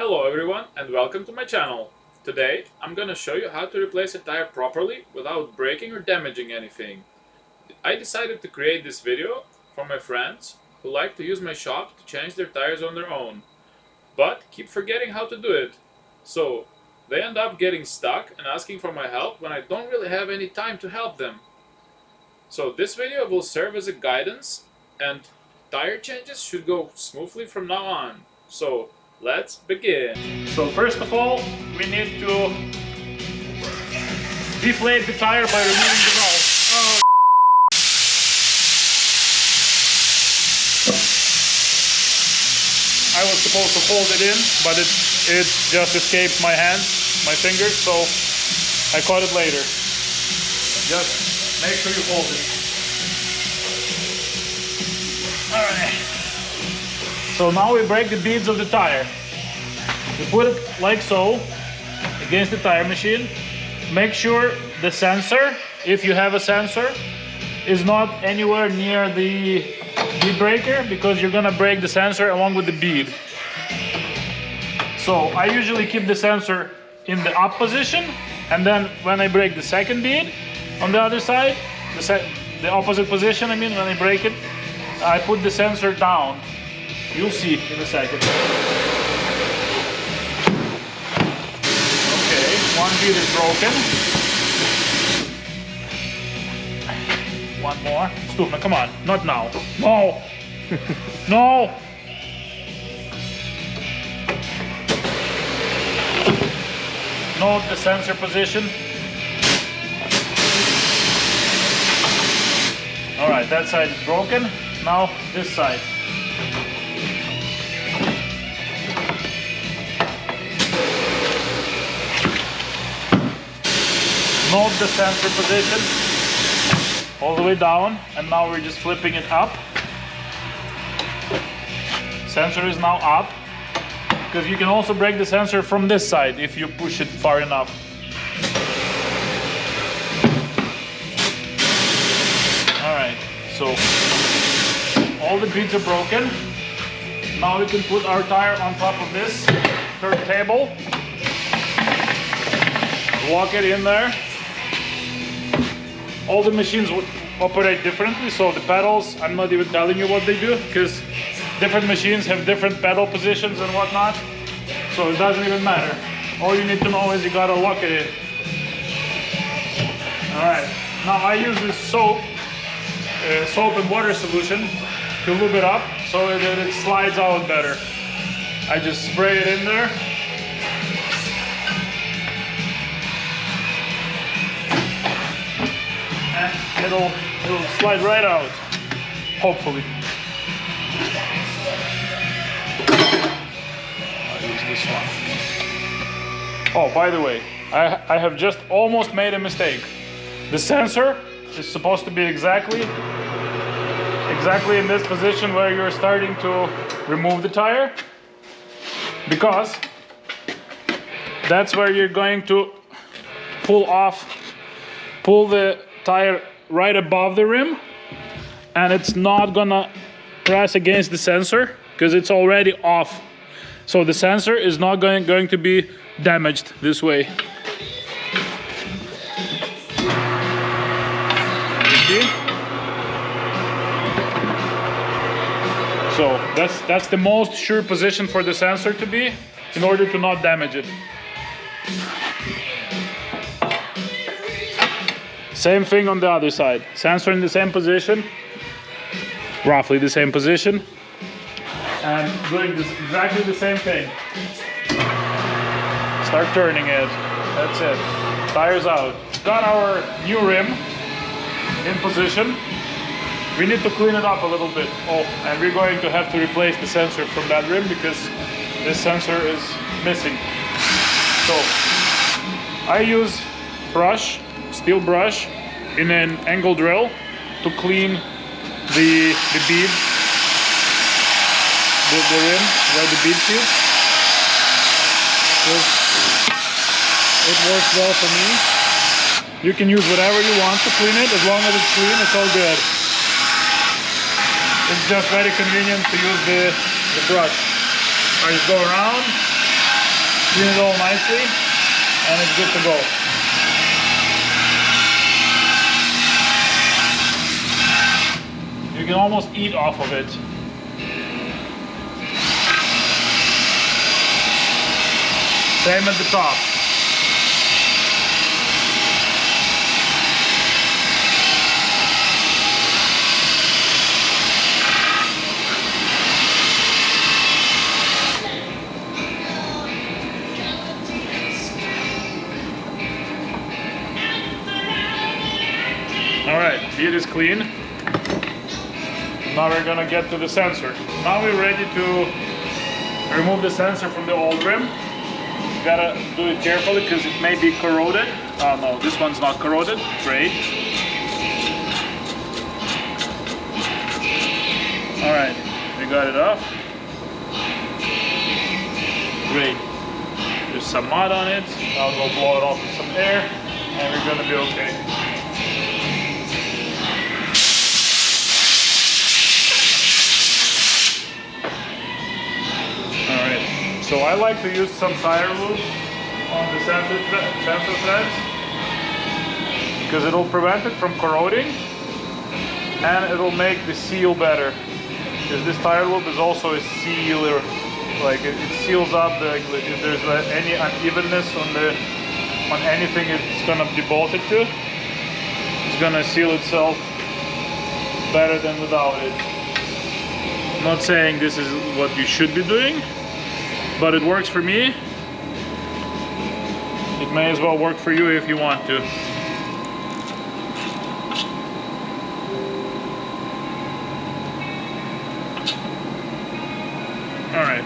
Hello everyone and welcome to my channel. Today I'm gonna show you how to replace a tire properly without breaking or damaging anything. I decided to create this video for my friends who like to use my shop to change their tires on their own, but keep forgetting how to do it. So they end up getting stuck and asking for my help when I don't really have any time to help them. So this video will serve as a guidance, and tire changes should go smoothly from now on. So let's begin. So first of all, we need to deflate the tire by removing the valve. Oh. I was supposed to hold it in, but it just escaped my hands, my fingers, so I caught it later. Just make sure you hold it. Alright. So now we break the beads of the tire. We put it like so against the tire machine. Make sure the sensor, if you have a sensor, is not anywhere near the bead breaker, because you're gonna break the sensor along with the bead. So I usually keep the sensor in the up position, and then when I break the second bead on the other side, the opposite position, when I break it, I put the sensor down. You'll see in a second. Okay, one bead is broken. One more. Stupid, come on, not now. No! No! Note the sensor position. Alright, that side is broken. Now this side. Note the sensor position all the way down, and now we're just flipping it up. Sensor is now up, because you can also break the sensor from this side if you push it far enough. Alright, so all the beads are broken. Now we can put our tire on top of this turntable, lock it in there. All the machines would operate differently, so the pedals, I'm not even telling you what they do, because different machines have different pedal positions and whatnot, so it doesn't even matter. All you need to know is you gotta lock it in. Alright, now I use this soap and water solution to lube it up so that it slides out better. I just spray it in there. It'll slide right out, hopefully. I'll use this one. Oh, by the way, I have just almost made a mistake. The sensor is supposed to be exactly in this position where you're starting to remove the tire, because that's where you're going to pull the tire right above the rim, and it's not gonna press against the sensor because it's already off. So the sensor is not going to be damaged this way. You see? So that's the most sure position for the sensor to be in order to not damage it. Same thing on the other side. Sensor in the same position, roughly the same position, and doing exactly the same thing. Start turning it. That's it. Tires out. Got our new rim in position. We need to clean it up a little bit. Oh, and we're going to have to replace the sensor from that rim because this sensor is missing. So I use steel brush in an angle drill to clean the bead, the rim where the bead sits. It works well for me. You can use whatever you want to clean it. As long as it's clean, it's all good. It's just very convenient to use the brush. I just go around, Clean it all nicely, and it's good to go. You can almost eat off of it. Same at the top. Alright, it is clean. Now we're gonna get to the sensor. Now we're ready to remove the sensor from the old rim. You gotta do it carefully because it may be corroded. Oh no, this one's not corroded. Great. Alright, we got it off. Great. There's some mud on it. I'll go blow it off with some air and we're gonna be okay. So I like to use some tire lube on the sensor threads because it'll prevent it from corroding and it'll make the seal better. Because this tire lube is also a sealer, like it seals up if there's any unevenness on anything it's gonna be bolted to. It's gonna seal itself better than without it. I'm not saying this is what you should be doing, but it works for me. It may as well work for you if you want to. Alright.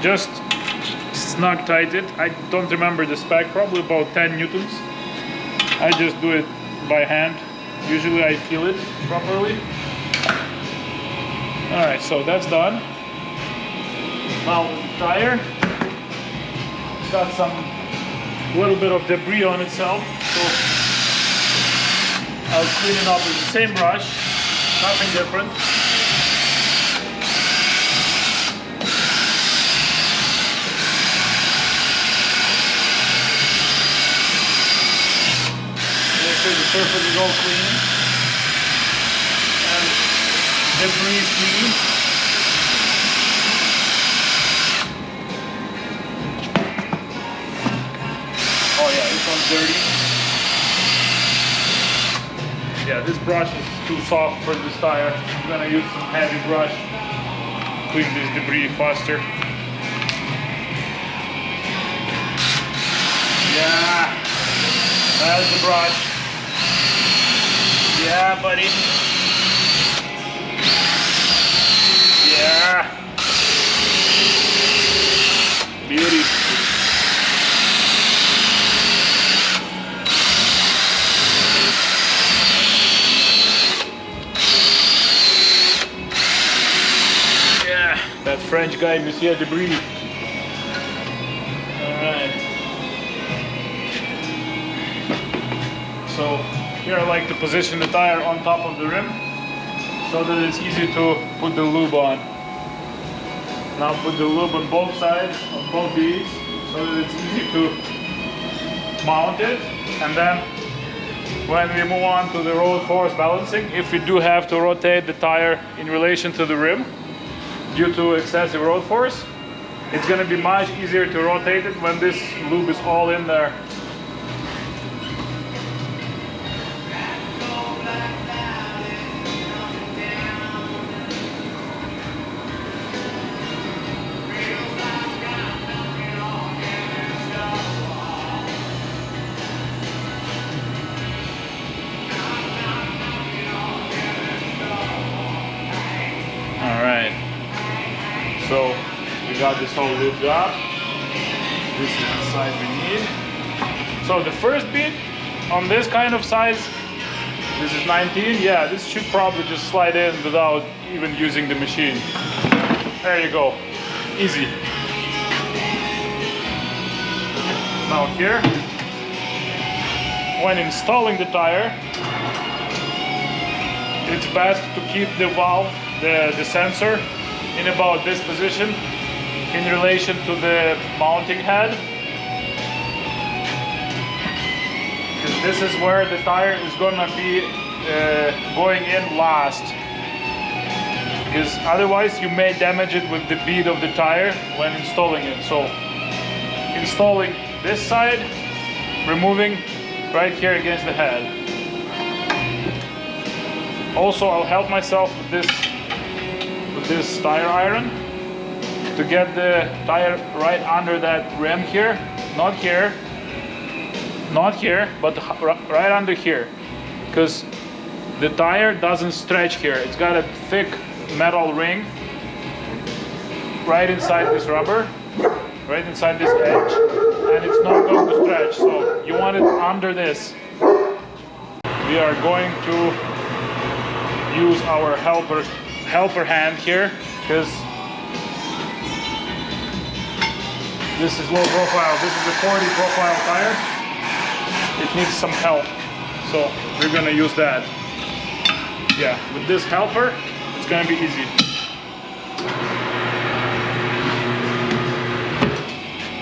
Just snug tight it. I don't remember the spec, probably about 10 newtons. I just do it by hand. Usually I feel it properly. Alright, so that's done. Now the tire, it's got some little bit of debris on itself, so I'll clean it up with the same brush, nothing different. Make sure the surface is all clean and debris free. Oh yeah, this one's dirty. Yeah, this brush is too soft for this tire. I'm gonna use some heavy brush. Clean this debris faster. Yeah, that's the brush. Yeah, buddy. Yeah. Beauty. That French guy, Monsieur Debris. Alright. So here I like to position the tire on top of the rim so that it's easy to put the lube on. Now put the lube on both sides, on both beads, so that it's easy to mount it. And then when we move on to the road force balancing, if we do have to rotate the tire in relation to the rim, due to excessive road force, it's going to be much easier to rotate it when this lube is all in there. Alright. So we got this whole lubed up. This is the size we need. So the first bead on this kind of size, this is 19. Yeah, this should probably just slide in without even using the machine. There you go. Easy. Now here, when installing the tire, it's best to keep the valve, the sensor, in about this position in relation to the mounting head. Because this is where the tire is gonna be going in last. Because otherwise you may damage it with the bead of the tire when installing it. So installing this side, removing right here against the head. Also, I'll help myself with this tire iron to get the tire right under that rim here. Not here, not here, but right under here. Because the tire doesn't stretch here. It's got a thick metal ring right inside this rubber, right inside this edge, and it's not going to stretch. So you want it under this. We are going to use our helper hand here, because this is low profile. This is a 40 profile tire. It needs some help, so we're gonna use that. Yeah, with this helper, it's gonna be easy.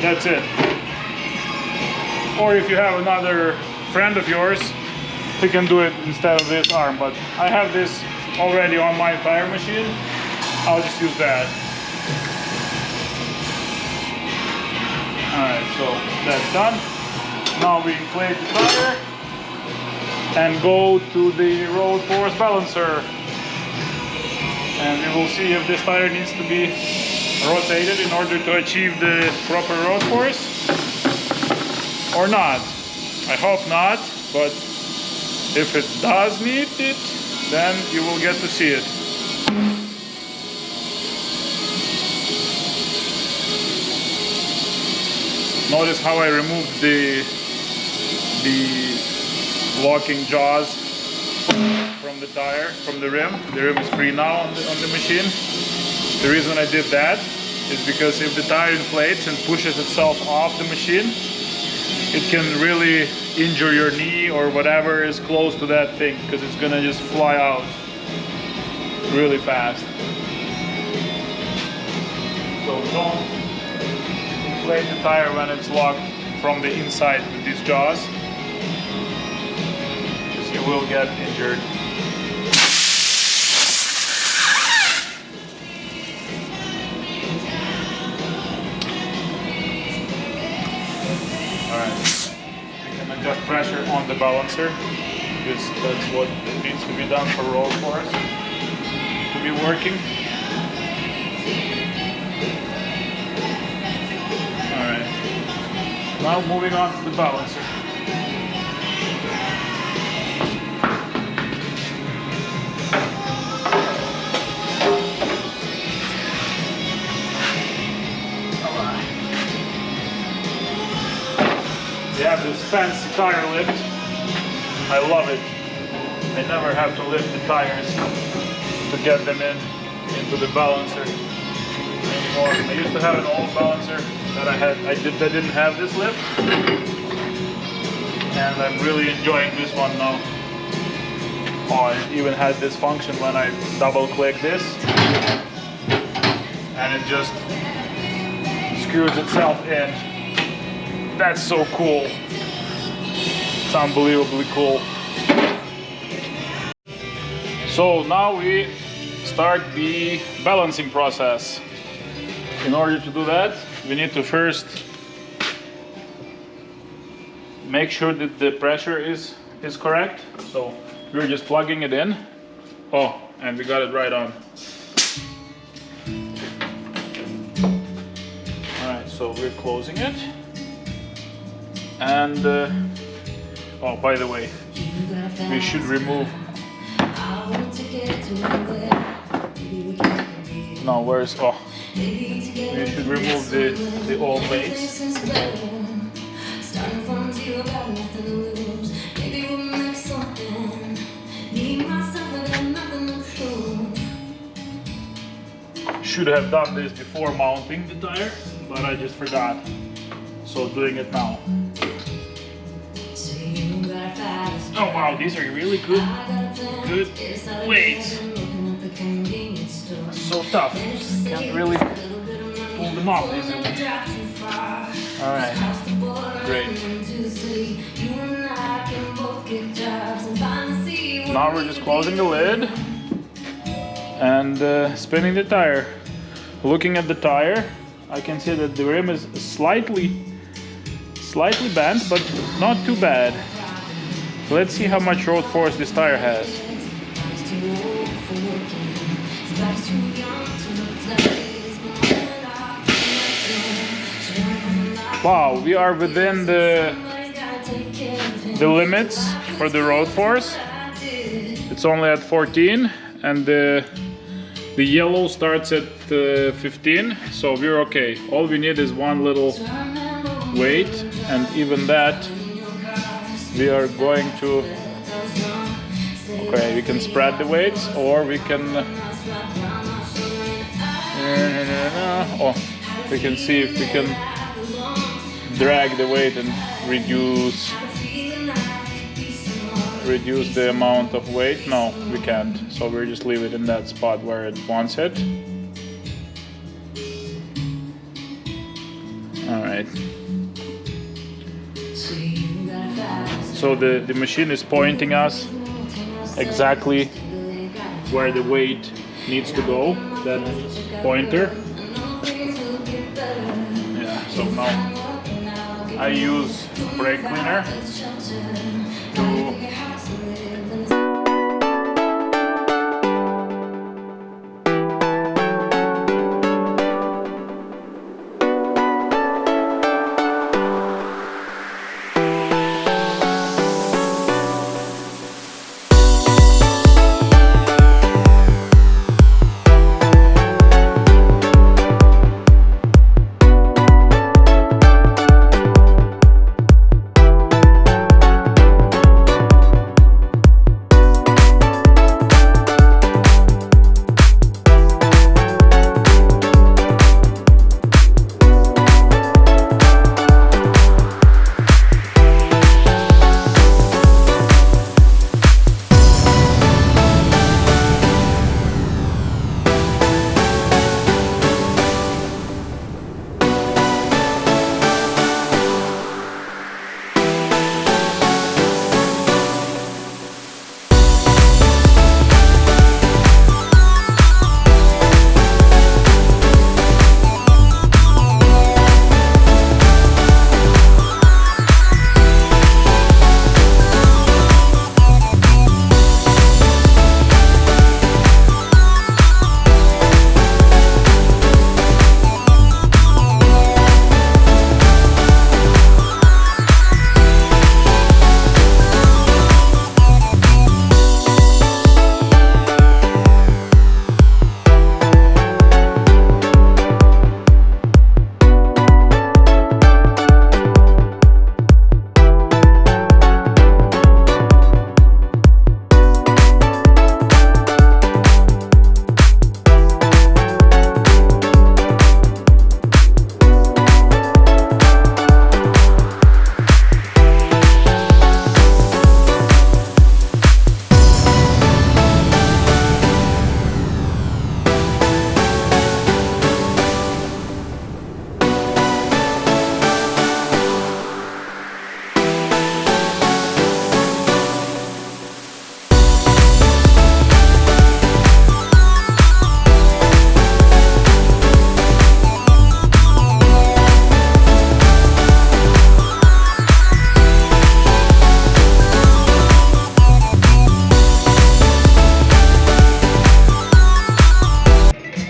That's it. Or if you have another friend of yours, he can do it instead of this arm, but I have this already on my tire machine. I'll just use that. Alright, so that's done. Now we inflate the tire and go to the road force balancer. And we will see if this tire needs to be rotated in order to achieve the proper road force or not. I hope not, but if it does need it, then you will get to see it. Notice how I removed the locking jaws from the tire, from the rim. The rim is free now on the machine. The reason I did that is because if the tire inflates and pushes itself off the machine, it can really injure your knee or whatever is close to that thing, because it's gonna just fly out really fast. So don't inflate the tire when it's locked from the inside with these jaws, because you will get injured. Alright, we can adjust pressure on the balancer, because that's what it needs to be done for roll force to be working. Alright, now moving on to the balancer. We have this fancy tire lift. I love it. I never have to lift the tires to get them into the balancer anymore. I used to have an old balancer that didn't have this lift, and I'm really enjoying this one now. Oh, it even has this function when I double click this, and it just screws itself in. That's so cool. It's unbelievably cool. So now we start the balancing process. In order to do that, we need to first make sure that the pressure is correct. So we're just plugging it in. Oh, and we got it right on. Alright, so we're closing it. And oh, by the way, we should remove. No, where's oh? We should remove the old base. Should have done this before mounting the tire, but I just forgot. So doing it now. Oh wow, these are really good weights. So tough. Can't really pull pull them off easily. Alright, great. Now we're just closing the lid and spinning the tire. Looking at the tire, I can see that the rim is slightly bent, but not too bad. Let's see how much road force this tire has. Wow, we are within the limits for the road force. It's only at 14 and the yellow starts at 15, so we're okay. All we need is one little weight, and even that we are going to, okay, we can spread the weights, or we can we can see if we can drag the weight and reduce the amount of weight. No, we can't, so we'll just leave it in that spot where it wants it. Alright. So the machine is pointing us exactly where the weight needs to go, that pointer. Yeah, so now I use brake cleaner